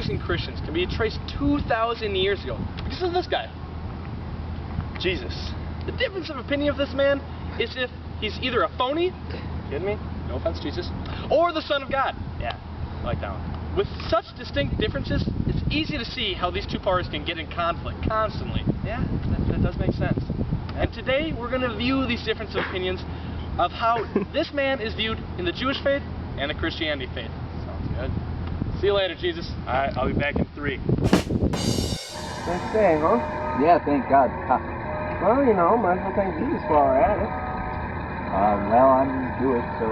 Jews and Christians can be traced 2,000 years ago because of this guy, Jesus. The difference of opinion of this man is if he's either a phony, kidding me? No offense, Jesus, or the Son of God. Yeah, I like that one. With such distinct differences, it's easy to see how these two parties can get in conflict constantly. Yeah, that does make sense. And today we're going to view these different opinions of how this man is viewed in the Jewish faith and the Christianity faith. Sounds good. See you later, Jesus. Alright, I'll be back in 3. Nice day, huh? Yeah, thank God. Well, you know, might as well thank Jesus while we're at it. Well, I'm Jewish, so,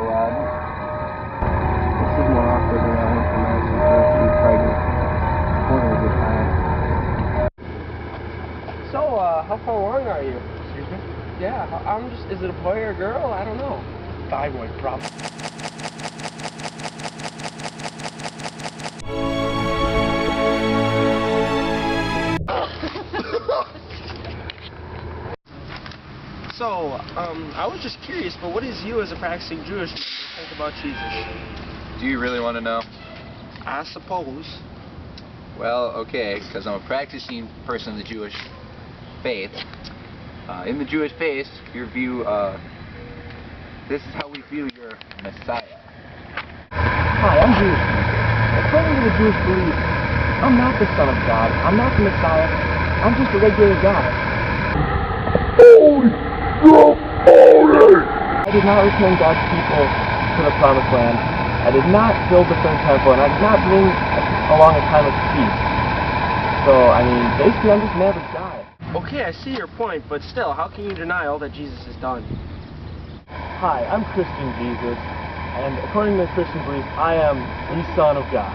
this is more awkward than I went from my sister. She's pregnant. Having a good time. So, how far along are you? Excuse me? Yeah, is it a boy or a girl? I don't know. Thyroid problem. So, I was just curious, but what is you as a practicing Jewish think about Jesus? Do you really want to know? I suppose. Well, okay, because I'm a practicing person in the Jewish faith. In the Jewish faith, your view, this is how we view your Messiah. Hi, I'm Jewish. According to the Jewish belief, I'm not the Son of God. I'm not the Messiah. I'm just a regular guy. I did not return God's people to the promised land. I did not build the third temple, and I did not bring along a time of peace. So, I mean, basically I'm just an average guy. Okay, I see your point, but still, how can you deny all that Jesus has done? Hi, I'm Christian Jesus, and according to the Christian belief, I am the Son of God.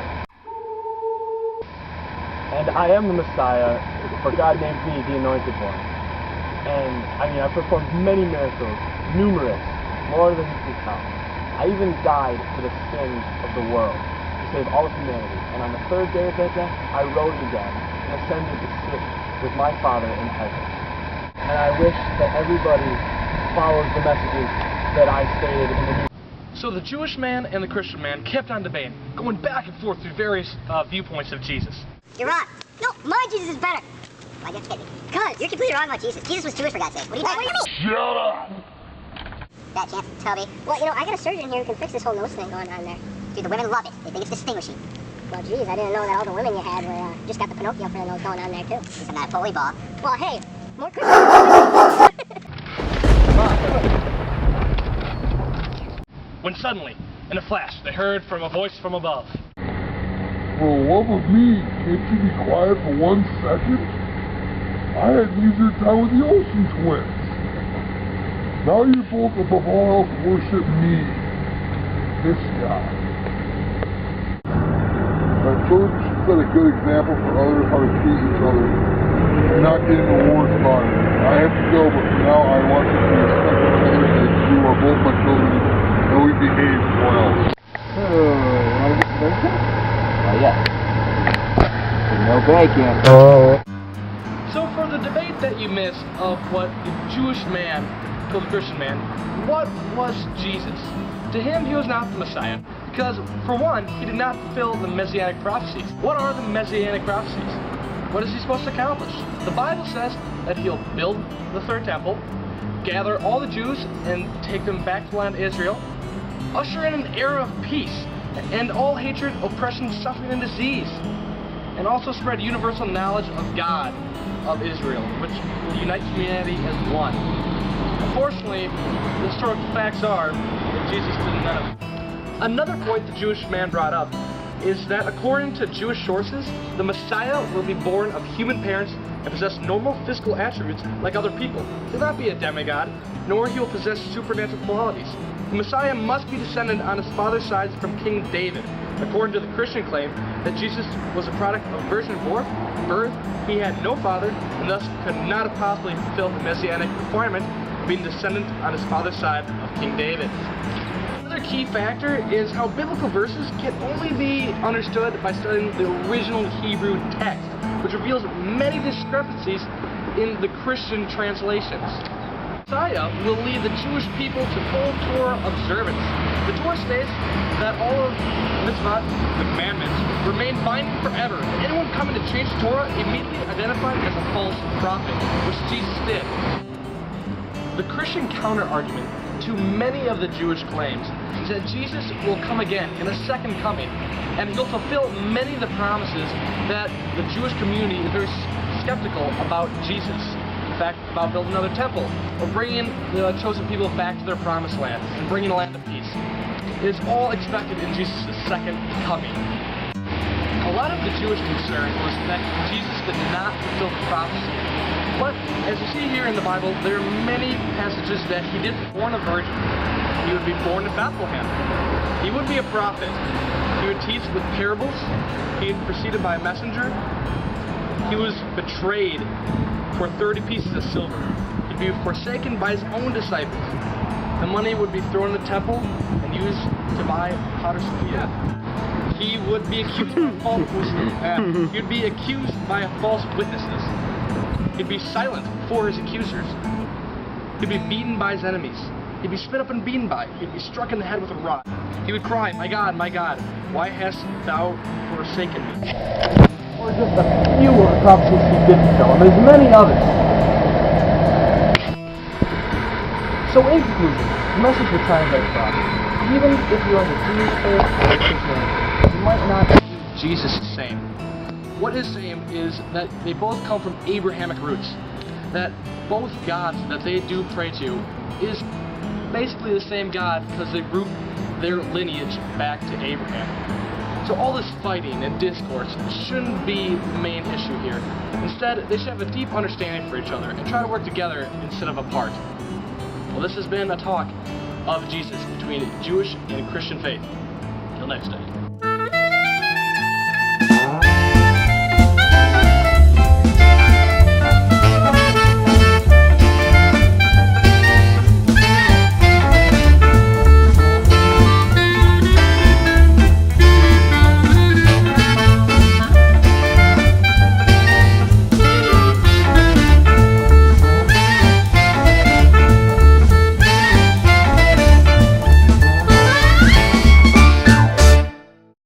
And I am the Messiah, for God named me the Anointed One. And, I mean, I performed many miracles, numerous, more than you can count. I even died for the sins of the world, to save all of humanity. And on the third day of that death, I rose again, and ascended to sit with my Father in heaven. And I wish that everybody follows the messages that I stated in the New. So the Jewish man and the Christian man kept on debating, going back and forth through various viewpoints of Jesus. You're wrong. No, my Jesus is better. Why, just kidding. Because you're completely wrong about Jesus. Jesus was Jewish, for God's sake. What are you talking about? Shut up! That chance, Toby. Well, you know, I got a surgeon here who can fix this whole nose thing going on there. Dude, the women love it. They think it's distinguishing. Well, geez, I didn't know that all the women you had were, just got the Pinocchio for the nose going on there, too. He's not a bully ball. Well, hey, more When suddenly, in a flash, they heard from a voice from above. For the love of me, can't you be quiet for 1 second? I had an easier time with the Olsen twins. Now you both above all else worship me, this guy. Our church set a good example for others how to treat each other and not get into wars about it. I have to go, but for now I want you to respect one another as you are both my children and we behave well. Want to get bacon? Oh, yeah. No bacon. So for the debate that you missed of what the Jewish man told the Christian man, what was Jesus? To him, he was not the Messiah, because for one, he did not fulfill the Messianic prophecies. What are the Messianic prophecies? What is he supposed to accomplish? The Bible says that he'll build the third temple, gather all the Jews and take them back to the land of Israel, usher in an era of peace, end all hatred, oppression, suffering, and disease, and also spread universal knowledge of God, of Israel, which will unite humanity as one. Unfortunately, the historical facts are that Jesus did none of it. Another point the Jewish man brought up is that according to Jewish sources, the Messiah will be born of human parents and possess normal physical attributes like other people. He will not be a demigod, nor he will possess supernatural qualities. The Messiah must be descended on his father's side from King David. According to the Christian claim that Jesus was a product of virgin birth, he had no father, and thus could not have possibly fulfilled the Messianic requirement of being descendant on his father's side of King David. Another key factor is how biblical verses can only be understood by studying the original Hebrew text, which reveals many discrepancies in the Christian translations. Messiah will lead the Jewish people to full Torah observance. The Torah states that all of mitzvot, the commandments, remain binding forever. Anyone coming to change the Torah immediately identified as a false prophet, which Jesus did. The Christian counter-argument to many of the Jewish claims is that Jesus will come again in a second coming, and he'll fulfill many of the promises that the Jewish community is very skeptical about Jesus. In fact, about building another temple, or bringing the chosen people back to their promised land, and bringing a land of peace. It is all expected in Jesus' second coming. A lot of the Jewish concern was that Jesus did not fulfill the prophecy. But, as you see here in the Bible, there are many passages that he did born a virgin. He would be born in Bethlehem. He would be a prophet. He would teach with parables. He would be preceded by a messenger. He was betrayed for 30 pieces of silver. He'd be forsaken by his own disciples. The money would be thrown in the temple and used to buy Potter Sophia. He would be accused by false witnesses. He'd be silent before his accusers. He'd be beaten by his enemies. He'd be spit up and beaten by. He'd be struck in the head with a rod. He would cry, my God, why hast thou forsaken me?" Or just a few of the prophecies he did fulfill, and there's many others. So in conclusion, the message we're trying to get across, even if you're on the Jewish faith or Christianity, you might not view Jesus is same. What is same is that they both come from Abrahamic roots. That both gods that they do pray to is basically the same God because they root their lineage back to Abraham. So all this fighting and discourse shouldn't be the main issue here. Instead, they should have a deep understanding for each other and try to work together instead of apart. Well, this has been a talk of Jesus between Jewish and Christian faith. Till next time.